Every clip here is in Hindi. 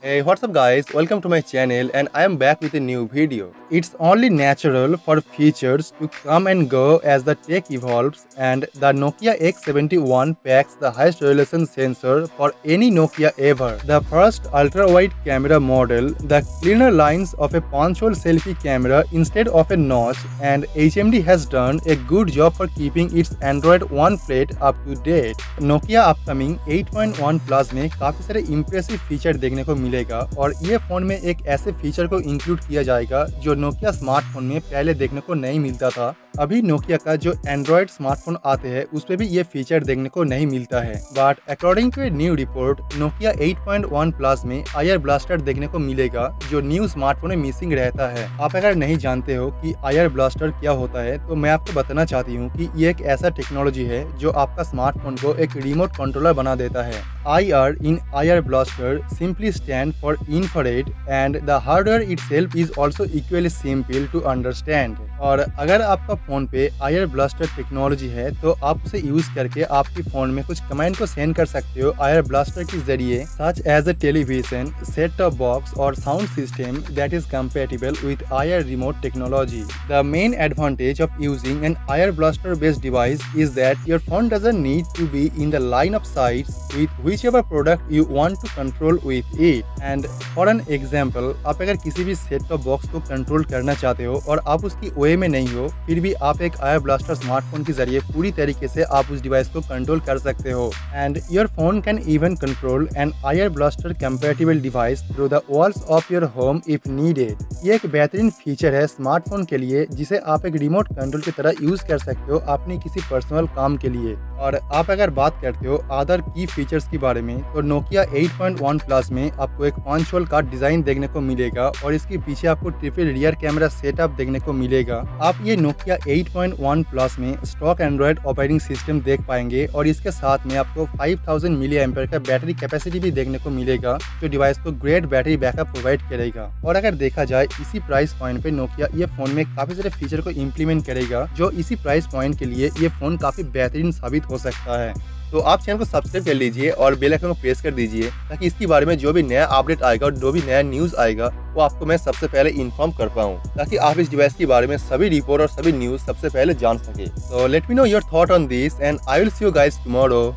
Hey, what's up guys? Welcome to my channel and I am back with a new video. It's only natural for features to come and go as the tech evolves, and the Nokia X71 packs the highest resolution sensor for any Nokia ever. The first ultra-wide camera model, the cleaner lines of a punch-hole selfie camera instead of a notch, and HMD has done a good job for keeping its Android One plate up to date. Nokia upcoming 8.1 Plus में काफी सारे impressive फीचर देखने को मिलेगा और ये फोन में एक ऐसे फीचर को इंक्लूड किया जाएगा जो नोकिया स्मार्टफोन में पहले देखने को नहीं मिलता था। अभी नोकिया का जो एंड्रॉइड स्मार्टफोन आते हैं उसमें भी ये फीचर देखने को नहीं मिलता है, but according to a new report Nokia 8.1 plus में आईआर ब्लास्टर देखने को मिलेगा जो न्यू स्मार्टफोन में मिसिंग रहता है। आप अगर नहीं जानते हो कि आईआर ब्लास्टर क्या होता है तो मैं आपको बताना चाहती हूँ कि ये एक ऐसा टेक्नोलॉजी है जो आपका स्मार्टफोन को एक रिमोट कंट्रोलर बना देता है। IR in IR blaster simply stand for infrared and the hardware itself is also equally simple to understand। और अगर आपका फोन पे IR ब्लास्टर टेक्नोलॉजी है तो आप उसे यूज करके आपके फोन में कुछ कमांड को सेंड कर सकते हो IR ब्लास्टर के जरिए, such as a television, set top box और sound system that is compatible with IR remote technology. The main advantage of using an IR blaster based device is that your phone doesn't need to be in the line of sights with whichever product you want to control with it। and for an example, आप अगर किसी भी सेट टॉप बॉक्स को कंट्रोल करना चाहते हो और आप उसकी ओए में नहीं हो, फिर भी आप एक आईआर ब्लास्टर स्मार्टफोन के जरिए पूरी तरीके से आप उस डिवाइस को कंट्रोल कर सकते हो। And your phone can even control an IR blaster compatible device through the walls of your home if needed. ये एक बेहतरीन फीचर है स्मार्टफोन के लिए जिसे आप एक रिमोट कंट्रोल की तरह यूज कर सकते हो अपनी किसी पर्सनल काम के लिए। और आप अगर बात करते हो अदर की फीचर्स के बारे में तो नोकिया 8.1 प्लस में आपको एक पंच होल का डिजाइन देखने को मिलेगा और इसके पीछे आपको ट्रिपल रियर कैमरा सेटअप देखने को मिलेगा। आप ये नोकिया 8.1 प्लस में स्टॉक एंड्रॉइड ऑपरेटिंग सिस्टम देख पाएंगे और इसके साथ में आपको 5000 मिली एम्पेयर का बैटरी कैपेसिटी भी देखने को मिलेगा जो डिवाइस को ग्रेट बैटरी बैकअप प्रोवाइड करेगा। और अगर देखा जाए इसी प्राइस पॉइंट पे नोकिया ये फोन में काफी सारे फीचर को इम्प्लीमेंट करेगा जो इसी प्राइस पॉइंट के लिए ये फोन काफी बेहतरीन साबित हो सकता है। तो आप चैनल को सब्सक्राइब कर लीजिए और बेल आइकन को प्रेस कर दीजिए ताकि इसके बारे में जो भी नया अपडेट आएगा और जो भी नया न्यूज़ आएगा वो आपको मैं सबसे पहले इन्फॉर्म कर पाऊँ, ताकि आप इस डिवाइस के बारे में सभी रिपोर्ट और सभी न्यूज़ सबसे पहले जान सके। तो let me know your thought on this and I will see you guys tomorrow.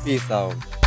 Peace out.